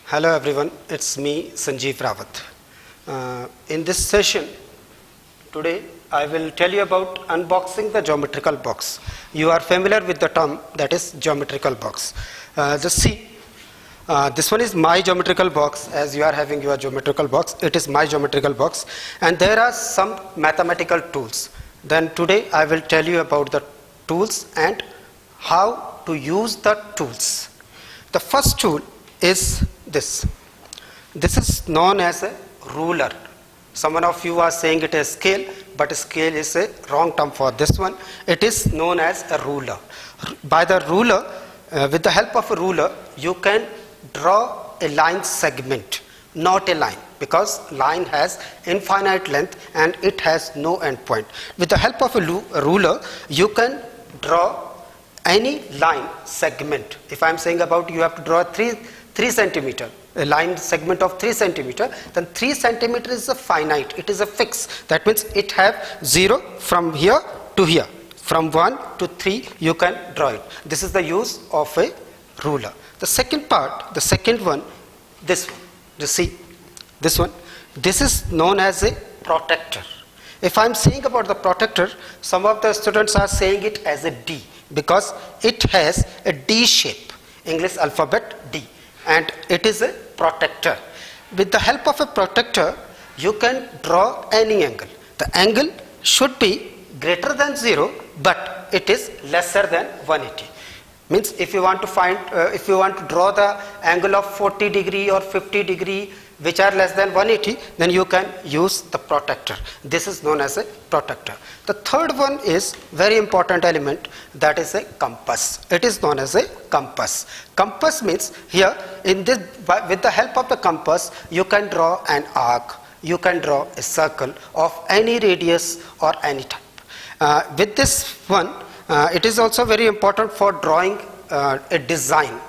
Hello everyone, it's me Sanjeev Rawat. In this session today I will tell you about unboxing the geometrical box. You are familiar with the term that is geometrical box. Just see, this one is my geometrical box. As you are having your geometrical box, it is my geometrical box, and there are some mathematical tools. Then today I will tell you about the tools and how to use the tools. The first tool is this. This is known as a ruler. Some of you are saying it is scale, but scale is a wrong term for this one. It is known as a ruler. By the ruler, with the help of a ruler, you can draw a line segment, not a line, because line has infinite length and it has no end point. With the help of a ruler, you can draw any line segment. If I am saying about you have to draw 3 centimeter, a line segment of 3 centimeter, then 3 centimeter is a finite, it is a fix. That means it have 0 from here to here. From 1 to 3 you can draw it. This is the use of a ruler. The second part, the second one, this one, you see, this one, this is known as a protractor. If I am saying about the protractor, some of the students are saying it as a D, because it has a D shape, English alphabet D, and it is a protractor. With the help of a protractor, you can draw any angle. The angle should be greater than 0, but it is lesser than 180. Means if you want to find, if you want to draw the angle of 40 degree or 50 degree, which are less than 180, then you can use the protractor. This is known as a protractor. The third one is very important element, that is a compass. It is known as a compass. Compass means here in this, with the help of the compass, you can draw an arc, you can draw a circle of any radius or any type. With this one, it is also very important for drawing a design.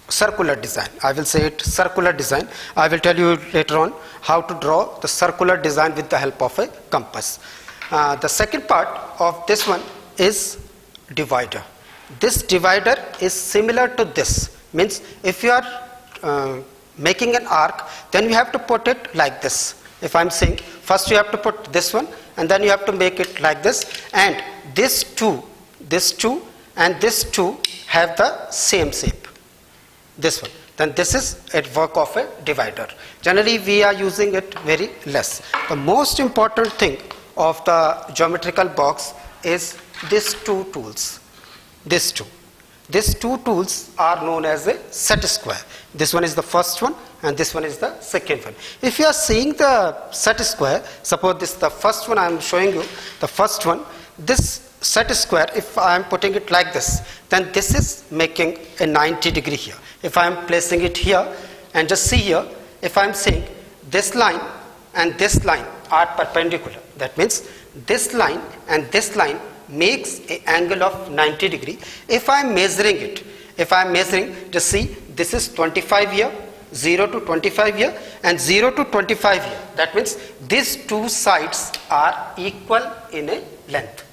Circular design. I will say it circular design. I will tell you later on how to draw the circular design with the help of a compass. The second part of this one is divider. This divider is similar to this. Means if you are making an arc, then you have to put it like this. If I am saying, first you have to put this one, and then you have to make it like this, and this two and this two have the same shape. This one, then this is a work of a divider. Generally we are using it very less. The most important thing of the geometrical box is these two tools. These two tools are known as a set square. This one is the first one and this one is the second one. If you are seeing the set square, suppose this is the first one I am showing you, the first one, this set square, if I am putting it like this, then this is making a 90 degree here. If I am placing it here, and just see here, if I am saying this line and this line are perpendicular, that means this line and this line makes an angle of 90 degree. If I am measuring it, if I am measuring, just see, this is 25 here, 0 to 25 here, and 0 to 25 here. That means these two sides are equal in a length.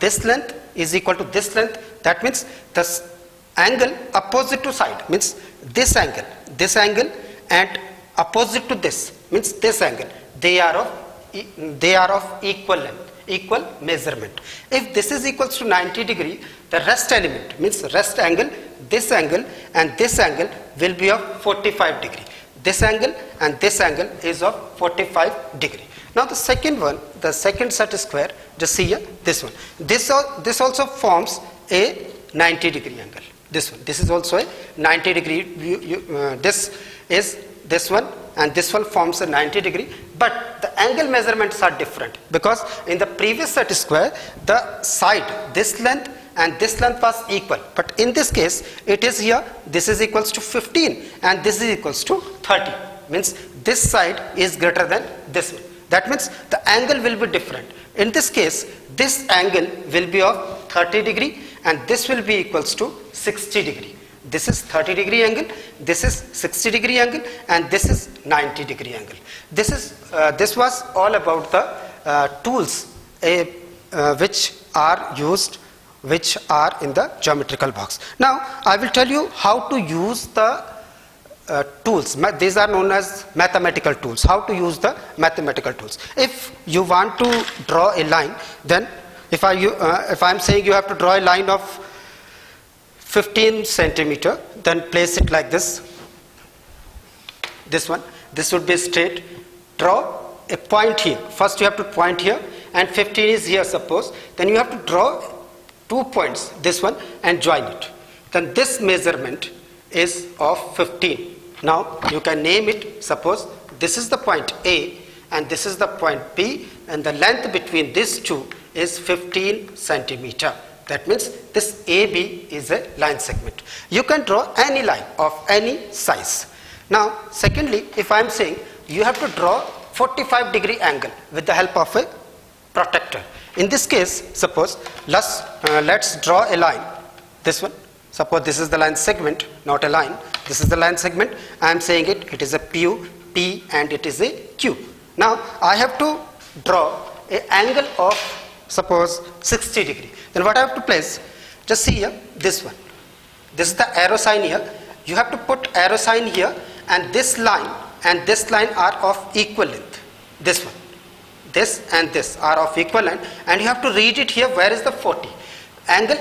This length is equal to this length. That means the angle opposite to side means this angle and opposite to this means this angle. They are of equal length, equal measurement. If this is equals to 90 degree, the rest element means rest angle, this angle and this angle will be of 45 degree. This angle and this angle is of 45 degree. Now the second one, the second set square, just see here, this one. This also forms a 90 degree angle. This one, this is also a 90 degree. This is this one and this one forms a 90 degree. But the angle measurements are different, because in the previous set square, the side, this length and this length was equal. But in this case, it is here, this is equals to 15 and this is equals to 30. Means this side is greater than this one. That means the angle will be different. In this case, this angle will be of 30 degree and this will be equals to 60 degree. This is 30 degree angle, this is 60 degree angle, and this is 90 degree angle. This was all about the tools which are used, which are in the geometrical box. Now I will tell you how to use the tools. These are known as mathematical tools. How to use the mathematical tools? If you want to draw a line, then if I'm saying you have to draw a line of 15 centimeter, then place it like this. This one. This would be straight. Draw a point here. First you have to point here, and 15 is here, suppose. Then you have to draw 2 points, this one, and join it. Then this measurement is of 15. Now you can name it. Suppose this is the point A and this is the point B, and the length between these two is 15 centimeter. That means this AB is a line segment. You can draw any line of any size. Now secondly, if I am saying you have to draw 45-degree angle with the help of a protractor. In this case, suppose let's draw a line. This one. Suppose this is the line segment, not a line. This is the line segment. I am saying it is a PU, P, and it is a Q. Now I have to draw an angle of suppose 60 degree. Then what I have to place? Just see here, this one. This is the arrow sign here. You have to put arrow sign here, and this line are of equal length. This one. This and this are of equal length, and you have to read it here. Where is the 40? Angle,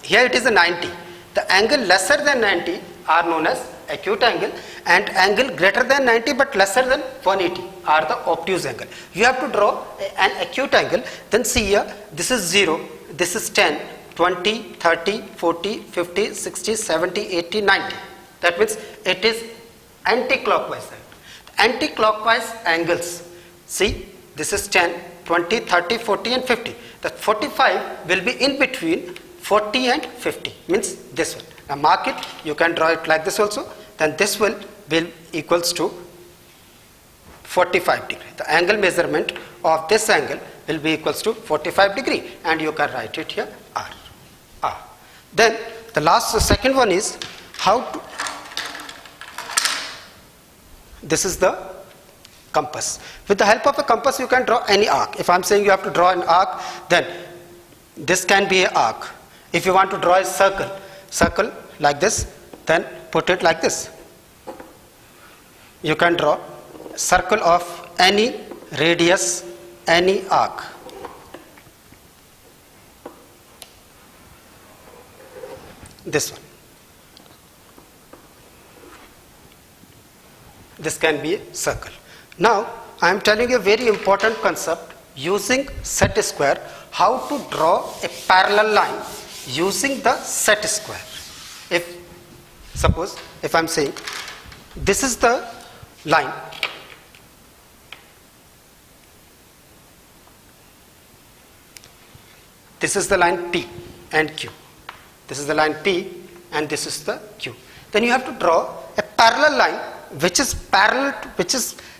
here it is a 90. The angle lesser than 90 are known as acute angle, and angle greater than 90 but lesser than 180 are the obtuse angle. You have to draw an acute angle. Then see here, this is 0, this is 10, 20, 30, 40, 50, 60, 70, 80, 90. That means it is anti-clockwise. Anti-clockwise angles. See, this is 10, 20, 30, 40 and 50. The 45 will be in between 40 and 50, means this one. Now mark it, you can draw it like this also. Then this will equals to 45 degree. The angle measurement of this angle will be equals to 45 degree, and you can write it here R. Then the second one is how to, this is the compass. With the help of a compass you can draw any arc. If I am saying you have to draw an arc, then this can be an arc. If you want to draw a circle like this, then put it like this. You can draw a circle of any radius, any arc. This one. This can be a circle. Now I am telling you a very important concept using set square, how to draw a parallel line using the set square. Suppose if I am saying this is the line, this is the line P and Q, this is the line P and this is the Q. Then you have to draw a parallel line which is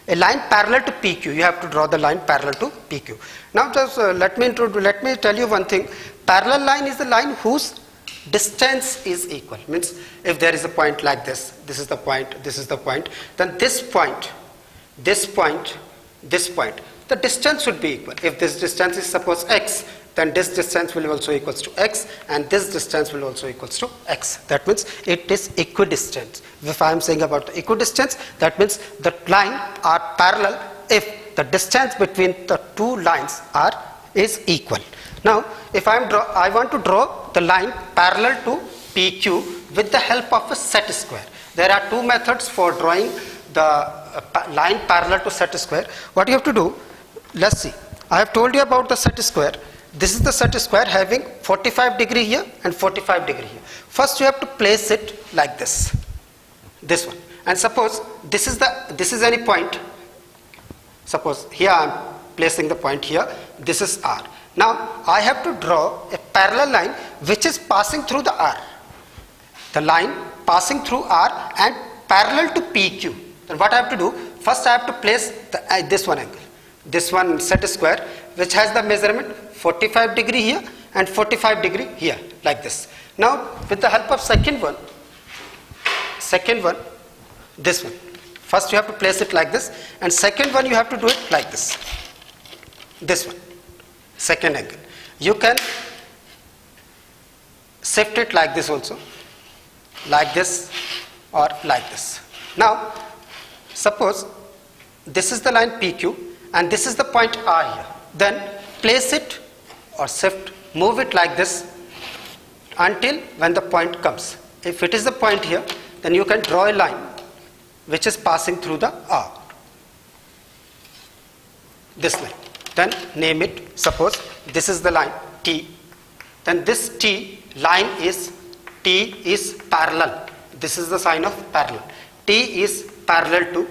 a line parallel to PQ. You have to draw the line parallel to PQ. Now just let me tell you one thing. Parallel line is the line whose distance is equal. Means if there is a point like this, this is the point, this is the point, then this point, this point, this point, the distance should be equal. If this distance is suppose x, then this distance will also equals to x, and this distance will also equals to x. That means it is equidistant. If I am saying about the equidistance, that means the line are parallel if the distance between the two lines is equal. Now if I want to draw the line parallel to PQ with the help of a set square. There are two methods for drawing the line parallel to set square. What you have to do, let's see. I have told you about the set square. This is the set square having 45 degree here and 45 degree here. First you have to place it like this. This one. And suppose this is any point. Suppose here I am placing the point here. This is R. Now I have to draw a parallel line which is passing through the R. The line passing through R and parallel to PQ. Then what I have to do? First I have to place this one angle. This one set square which has the measurement 45 degree here and 45 degree here, like this. Now with the help of second one, this one. First you have to place it like this, and second one you have to do it like this. This one, second angle. You can shift it like this also, like this or like this. Now, suppose this is the line PQ and this is the point R here. Then place it or shift, move it like this until when the point comes. If it is the point here, then you can draw a line which is passing through the R. This line. Then name it, suppose this is the line T. Then this T is parallel. This is the sign of parallel. T is parallel to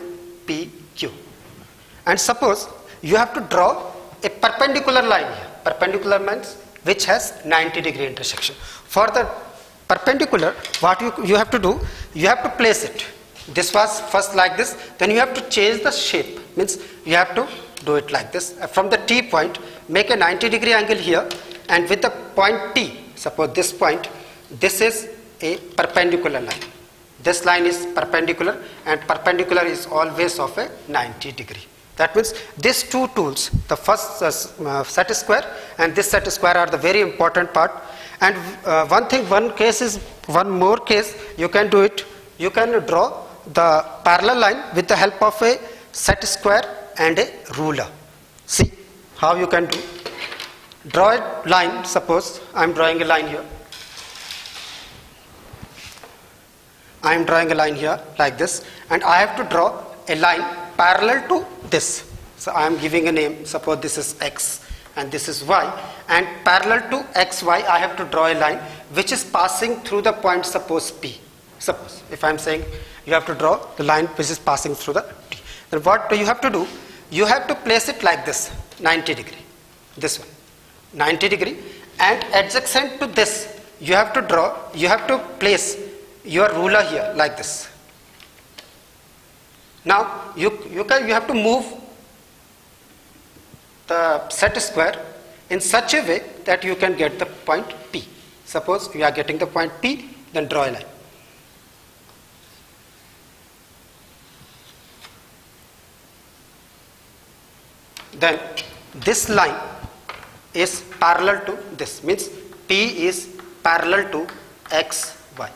PQ. And suppose you have to draw a perpendicular line here. Perpendicular means which has 90-degree intersection. For the perpendicular, what you have to do, you have to place it. This was first like this, then you have to change the shape. Means you have to do it like this. From the T point, make a 90-degree angle here, and with the point T, suppose this point, this is a perpendicular line. This line is perpendicular, and perpendicular is always of a 90-degree. That means these two tools, the first set square and this set square, are the very important part. And one more case you can do it. You can draw the parallel line with the help of a set square and a ruler. See how you can do. Draw a line. Suppose I am drawing a line here. I am drawing a line here like this, and I have to draw a line parallel to this. So I am giving a name. Suppose this is X and this is Y, and parallel to XY I have to draw a line which is passing through the point, suppose P. Suppose if I am saying you have to draw the line which is passing through the T, then what do you have to do? You have to place it like this, 90-degree. This one, 90-degree, and adjacent to this you have to place your ruler here like this. Now you have to move the set square in such a way that you can get the point P. Suppose you are getting the point P, then draw a line. Then this line is parallel to this, means P is parallel to XY.